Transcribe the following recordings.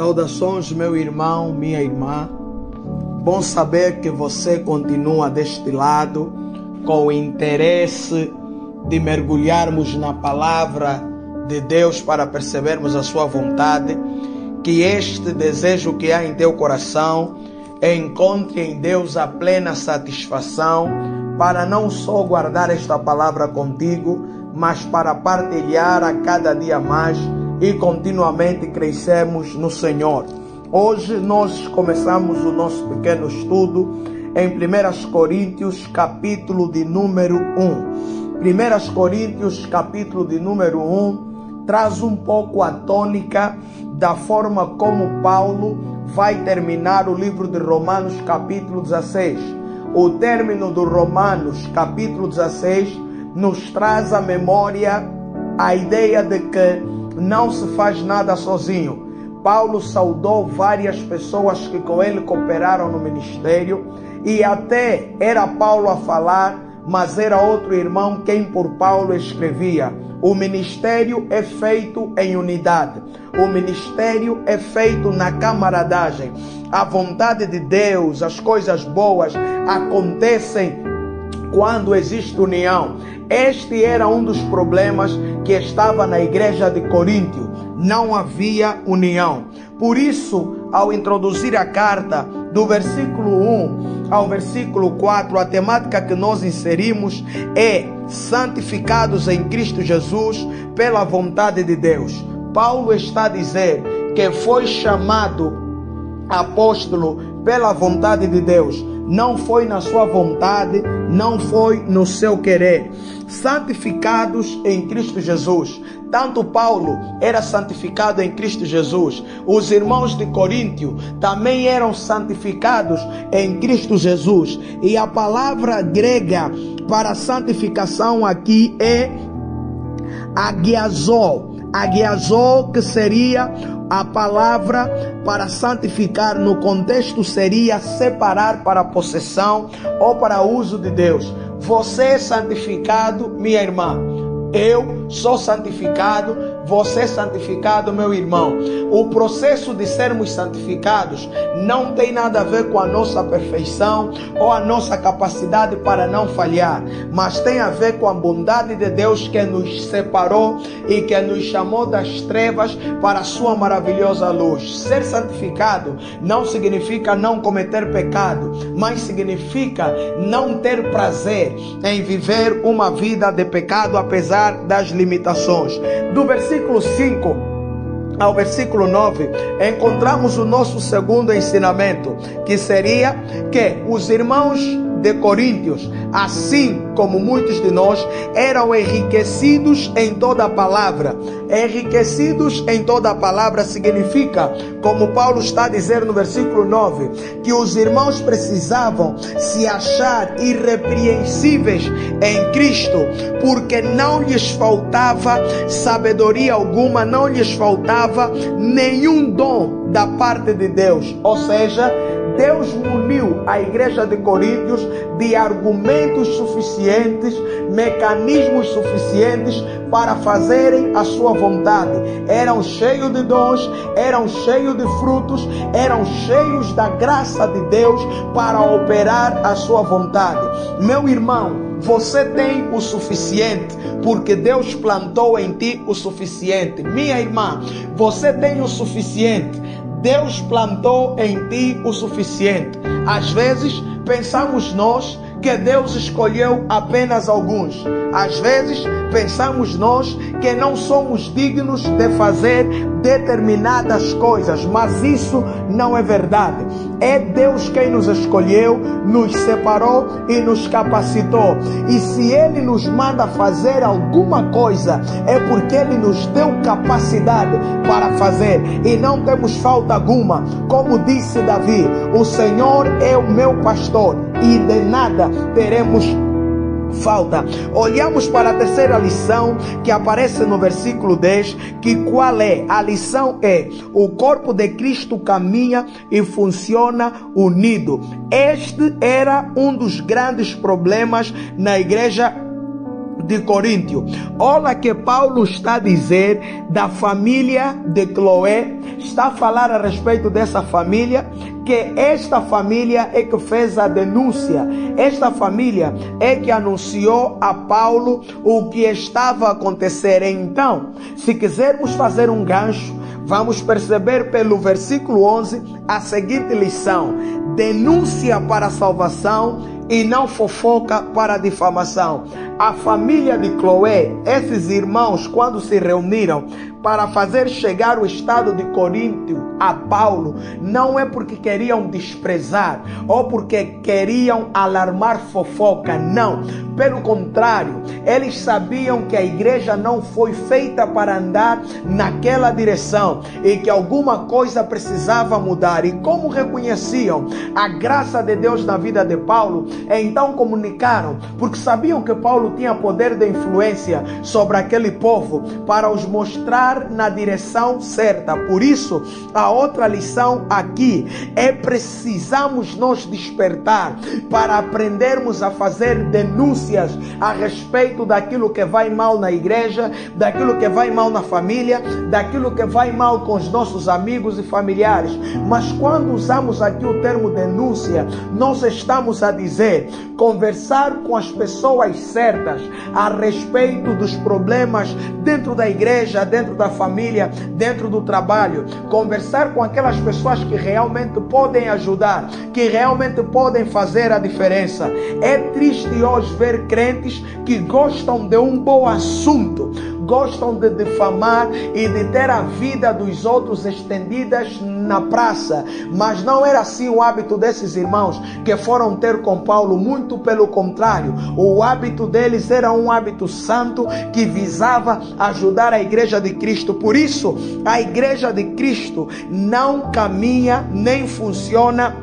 Saudações, meu irmão, minha irmã. Bom saber que você continua deste lado com o interesse de mergulharmos na palavra de Deus para percebermos a sua vontade. Que este desejo que há em teu coração encontre em Deus a plena satisfação para não só guardar esta palavra contigo, mas para partilhar a cada dia mais e continuamente crescemos no Senhor. Hoje nós começamos o nosso pequeno estudo em 1 Coríntios, capítulo de número 1. 1 Coríntios, capítulo de número 1, traz um pouco a tônica da forma como Paulo vai terminar o livro de Romanos, capítulo 16. O término do Romanos, capítulo 16, nos traz à memória a ideia de que não se faz nada sozinho. Paulo saudou várias pessoas que com ele cooperaram no ministério, e até era Paulo a falar, mas era outro irmão quem por Paulo escrevia. O ministério é feito em unidade. O ministério é feito na camaradagem. A vontade de Deus, as coisas boas acontecem quando existe união. Este era um dos problemas que estava na igreja de Coríntio. Não havia união. Por isso, ao introduzir a carta, do versículo 1 ao versículo 4, a temática que nós inserimos é santificados em Cristo Jesus pela vontade de Deus. Paulo está a dizer que foi chamado apóstolo pela vontade de Deus. Não foi na sua vontade, não foi no seu querer. Santificados em Cristo Jesus. Tanto Paulo era santificado em Cristo Jesus. Os irmãos de Coríntio também eram santificados em Cristo Jesus. E a palavra grega para santificação aqui é agiazo. Agiazo, que seria a palavra para santificar no contexto, seria separar para possessão ou para uso de Deus. Você é santificado, minha irmã. Eu sou santificado, você é santificado, meu irmão. O processo de sermos santificados não tem nada a ver com a nossa perfeição ou a nossa capacidade para não falhar, mas tem a ver com a bondade de Deus que nos separou e que nos chamou das trevas para a sua maravilhosa luz. Ser santificado não significa não cometer pecado, mas significa não ter prazer em viver uma vida de pecado apesar das limitações. Do versículo 5 ao versículo 9, encontramos o nosso segundo ensinamento, que seria que os irmãos de Coríntios, assim como muitos de nós, eram enriquecidos em toda a palavra. Enriquecidos em toda a palavra significa, como Paulo está a dizer no versículo 9, que os irmãos precisavam se achar irrepreensíveis em Cristo, porque não lhes faltava sabedoria alguma, não lhes faltava nenhum dom da parte de Deus. Ou seja, Deus muniu a igreja de Coríntios de argumentos suficientes, mecanismos suficientes para fazerem a sua vontade. Eram cheios de dons, eram cheios de frutos, eram cheios da graça de Deus para operar a sua vontade. Meu irmão, você tem o suficiente, porque Deus plantou em ti o suficiente. Minha irmã, você tem o suficiente. Deus plantou em ti o suficiente. Às vezes pensamos nós que Deus escolheu apenas alguns. Às vezes pensamos nós que não somos dignos de fazer determinadas coisas, mas isso não é verdade. É Deus quem nos escolheu, nos separou e nos capacitou. E se Ele nos manda fazer alguma coisa, é porque Ele nos deu capacidade para fazer, e não temos falta alguma. Como disse Davi, o Senhor é o meu pastor e de nada teremos falta. Olhamos para a terceira lição que aparece no versículo 10, que qual é? A lição é: o corpo de Cristo caminha e funciona unido. Este era um dos grandes problemas na igreja de Coríntio. Olha que Paulo está a dizer da família de Cloé, está a falar a respeito dessa família, que esta família é que fez a denúncia, esta família é que anunciou a Paulo o que estava a acontecer. Então, se quisermos fazer um gancho, vamos perceber pelo versículo 11 a seguinte lição: denúncia para a salvação e não fofoca para a difamação. A família de Cloé, esses irmãos, quando se reuniram para fazer chegar o estado de Coríntio a Paulo, não é porque queriam desprezar ou porque queriam alarmar fofoca, não. Pelo contrário, eles sabiam que a igreja não foi feita para andar naquela direção e que alguma coisa precisava mudar. E como reconheciam a graça de Deus na vida de Paulo, então comunicaram, porque sabiam que Paulo tinha poder de influência sobre aquele povo para os mostrar na direção certa. Por isso, a outra lição aqui é: precisamos nos despertar para aprendermos a fazer denúncias a respeito daquilo que vai mal na igreja, daquilo que vai mal na família, daquilo que vai mal com os nossos amigos e familiares. Mas quando usamos aqui o termo denúncia, nós estamos a dizer conversar com as pessoas certas a respeito dos problemas dentro da igreja, dentro da família, dentro do trabalho. Conversar com aquelas pessoas que realmente podem ajudar, que realmente podem fazer a diferença. É triste hoje ver crentes que gostam de um bom assunto, gostam de difamar e de ter a vida dos outros estendidas na praça. Mas não era assim o hábito desses irmãos que foram ter com Paulo. Muito pelo contrário, o hábito deles era um hábito santo que visava ajudar a igreja de Cristo. Por isso, a igreja de Cristo não caminha nem funciona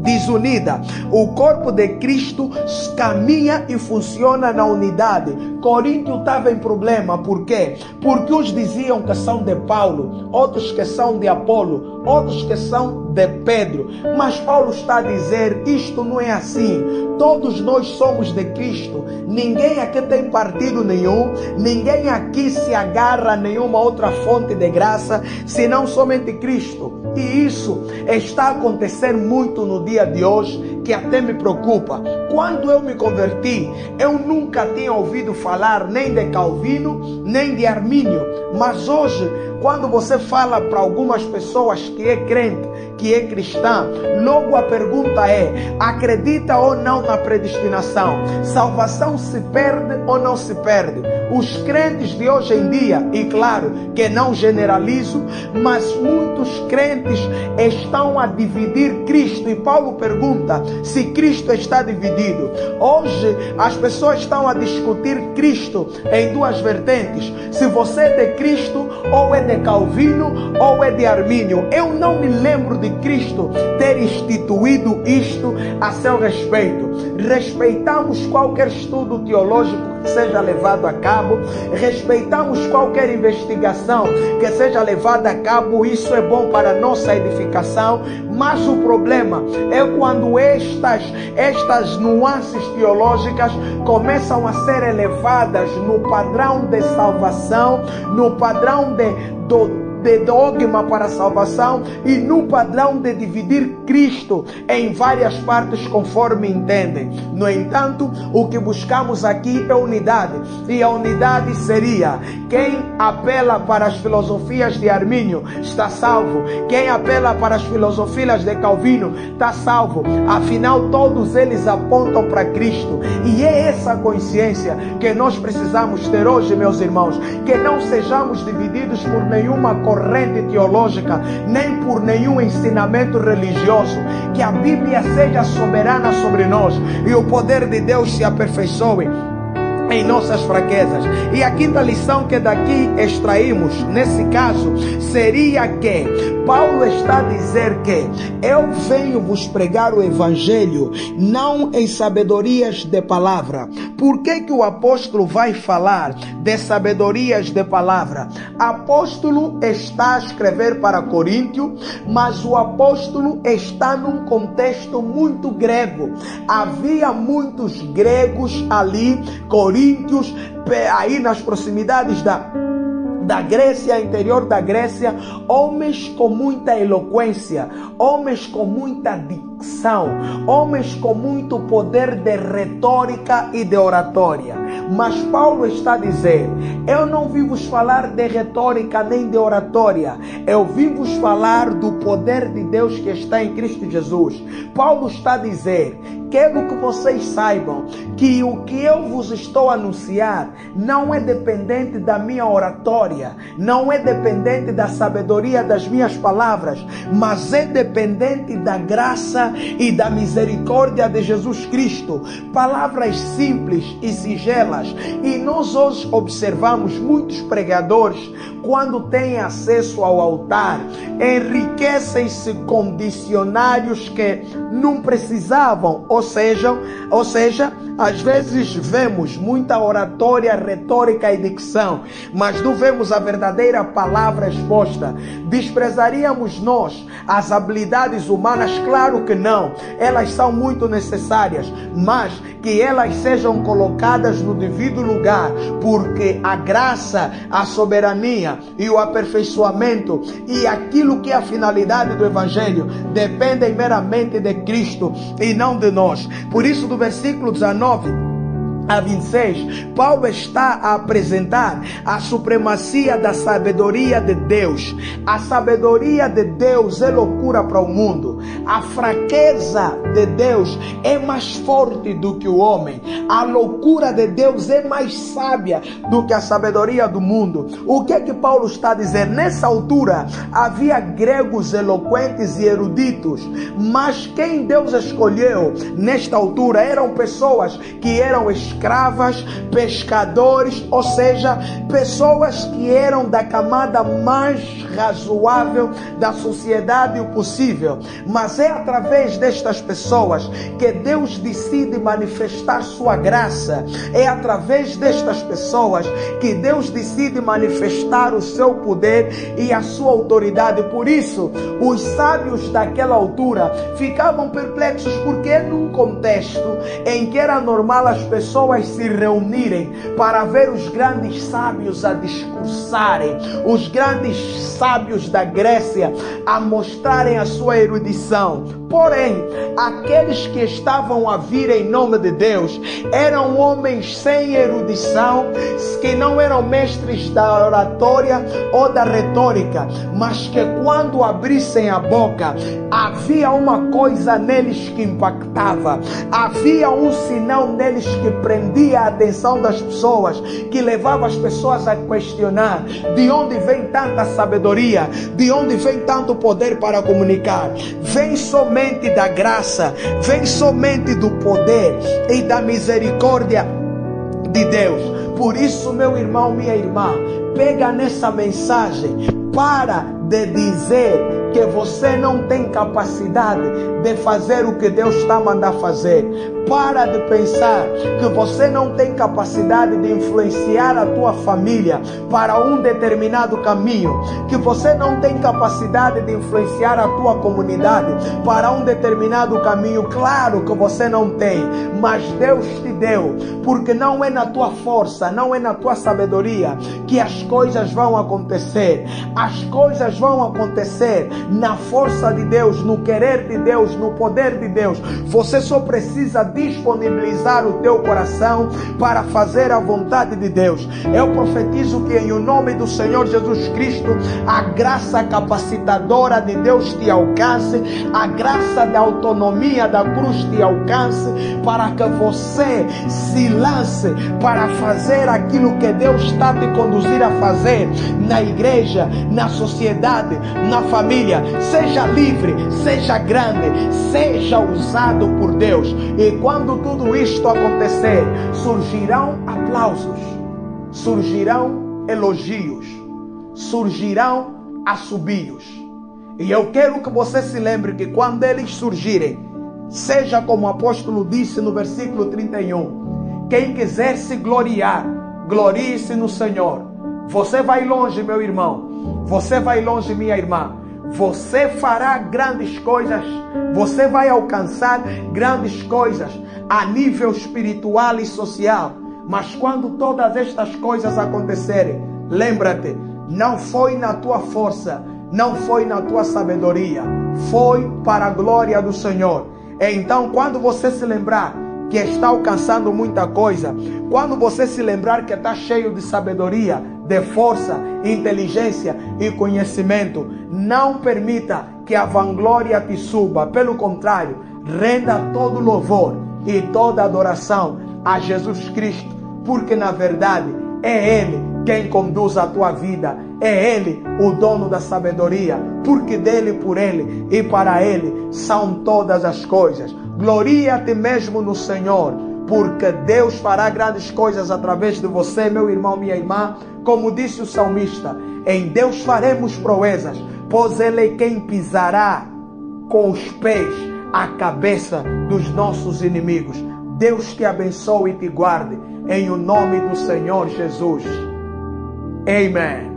desunida. O corpo de Cristo caminha e funciona na unidade. Coríntio estava em problema. Por quê? Porque uns diziam que são de Paulo, outros que são de Apolo, outros que são de Pedro. Mas Paulo está a dizer: isto não é assim. Todos nós somos de Cristo. Ninguém aqui tem partido nenhum. Ninguém aqui se agarra a nenhuma outra fonte de graça, senão somente Cristo. E isso está a acontecer muito no dia de hoje, que até me preocupa. Quando eu me converti, eu nunca tinha ouvido falar nem de Calvino, nem de Armínio. Mas hoje, quando você fala para algumas pessoas que é crente, que é cristã, logo a pergunta é: acredita ou não na predestinação? Salvação se perde ou não se perde? Os crentes de hoje em dia, e claro que não generalizo, mas muitos crentes estão a dividir Cristo. E Paulo pergunta se Cristo está dividido. Hoje as pessoas estão a discutir Cristo em duas vertentes: se você é de Cristo, ou é de Calvino, ou é de Armínio. Eu não me lembro de Cristo ter instituído isto a seu respeito. Respeitamos qualquer estudo teológico que seja levado a cabo, respeitamos qualquer investigação que seja levada a cabo. Isso é bom para a nossa edificação. Mas o problema é quando estas nuances teológicas começam a ser elevadas no padrão de salvação, no padrão de dogma para a salvação e no padrão de dividir Cristo em várias partes conforme entendem. No entanto, o que buscamos aqui é unidade. E a unidade seria: quem apela para as filosofias de Armínio está salvo, quem apela para as filosofias de Calvino está salvo. Afinal, todos eles apontam para Cristo. E é essa consciência que nós precisamos ter hoje, meus irmãos. Que não sejamos divididos por nenhuma corrente teológica, nem por nenhum ensinamento religioso. Que a Bíblia seja soberana sobre nós e o poder de Deus se aperfeiçoe em nossas fraquezas. E a quinta lição que daqui extraímos, nesse caso, seria que Paulo está a dizer que eu venho vos pregar o Evangelho não em sabedorias de palavra. Por que que o apóstolo vai falar de sabedorias de palavra? Apóstolo está a escrever para Coríntio, mas o apóstolo está num contexto muito grego. Havia muitos gregos ali. Coríntio coríntios, aí nas proximidades da Grécia, interior da Grécia, homens com muita eloquência, homens com muita dicção, homens com muito poder de retórica e de oratória. Mas Paulo está a dizer: eu não vim vos falar de retórica nem de oratória, eu vim vos falar do poder de Deus que está em Cristo Jesus. Paulo está a dizer: quero que vocês saibam que o que eu vos estou a anunciar não é dependente da minha oratória, não é dependente da sabedoria das minhas palavras, mas é dependente da graça e da misericórdia de Jesus Cristo. Palavras simples e singelas. E nós hoje observamos muitos pregadores, quando têm acesso ao altar, enriquecem-se com dicionários que não precisavam. Ou seja, às vezes vemos muita oratória, retórica e dicção, mas não vemos a verdadeira palavra exposta. Desprezaríamos nós as habilidades humanas? Claro que não. Elas são muito necessárias, mas que elas sejam colocadas no devido lugar, porque a graça, a soberania e o aperfeiçoamento e aquilo que é a finalidade do Evangelho dependem meramente de Cristo e não de nós. Por isso, do versículo 19 a 26, Paulo está a apresentar a supremacia da sabedoria de Deus. A sabedoria de Deus é loucura para o mundo. A fraqueza de Deus é mais forte do que o homem. A loucura de Deus é mais sábia do que a sabedoria do mundo. O que é que Paulo está a dizer? Nessa altura havia gregos eloquentes e eruditos, mas quem Deus escolheu nesta altura eram pessoas que eram escravas, pescadores, ou seja, pessoas que eram da camada mais razoável da sociedade possível. Mas é através destas pessoas que Deus decide manifestar sua graça. É através destas pessoas que Deus decide manifestar o seu poder e a sua autoridade. Por isso, os sábios daquela altura ficavam perplexos, porque num contexto em que era normal as pessoas se reunirem para ver os grandes sábios a discursarem, os grandes sábios da Grécia a mostrarem a sua erudição. Porém, aqueles que estavam a vir em nome de Deus eram homens sem erudição, que não eram mestres da oratória ou da retórica, mas que quando abrissem a boca, havia uma coisa neles que impactava, havia um sinal neles que prendia a atenção das pessoas, que levava as pessoas a questionar: de onde vem tanta sabedoria? De onde vem tanto poder para comunicar? Vem somente da graça, vem somente do poder e da misericórdia de Deus. Por isso, meu irmão, minha irmã, pega nessa mensagem, para de dizer que você não tem capacidade de fazer o que Deus está a mandar fazer. Para de pensar que você não tem capacidade de influenciar a tua família para um determinado caminho, que você não tem capacidade de influenciar a tua comunidade para um determinado caminho. Claro que você não tem, mas Deus te deu, porque não é na tua força, não é na tua sabedoria que as coisas vão acontecer. As coisas vão acontecer na força de Deus, no querer de Deus, no poder de Deus. Você só precisa disponibilizar o teu coração para fazer a vontade de Deus. Eu profetizo que em o nome do Senhor Jesus Cristo, a graça capacitadora de Deus te alcance, a graça da autonomia da cruz te alcance, para que você se lance para fazer aquilo que Deus está te conduzir a fazer na igreja, na sociedade, na família. Seja livre, seja grande, seja usado por Deus. E quando tudo isto acontecer, surgirão aplausos, surgirão elogios, surgirão assobios. E eu quero que você se lembre que quando eles surgirem, seja como o apóstolo disse no versículo 31, quem quiser se gloriar, glorie-se no Senhor. Você vai longe, meu irmão, você vai longe, minha irmã. Você fará grandes coisas, você vai alcançar grandes coisas a nível espiritual e social, Mas quando todas estas coisas acontecerem, lembra-te, não foi na tua força, não foi na tua sabedoria, foi para a glória do Senhor. Então, quando você se lembrar que está alcançando muita coisa, quando você se lembrar que está cheio de sabedoria, de força, inteligência e conhecimento, não permita que a vanglória te suba. Pelo contrário, renda todo louvor e toda adoração a Jesus Cristo, porque na verdade é Ele quem conduz a tua vida, é Ele o dono da sabedoria, porque dele, por Ele e para Ele são todas as coisas. Gloria-te mesmo no Senhor, porque Deus fará grandes coisas através de você, meu irmão, minha irmã. Como disse o salmista, em Deus faremos proezas, pois Ele é quem pisará com os pés a cabeça dos nossos inimigos. Deus te abençoe e te guarde, em o nome do Senhor Jesus. Amen.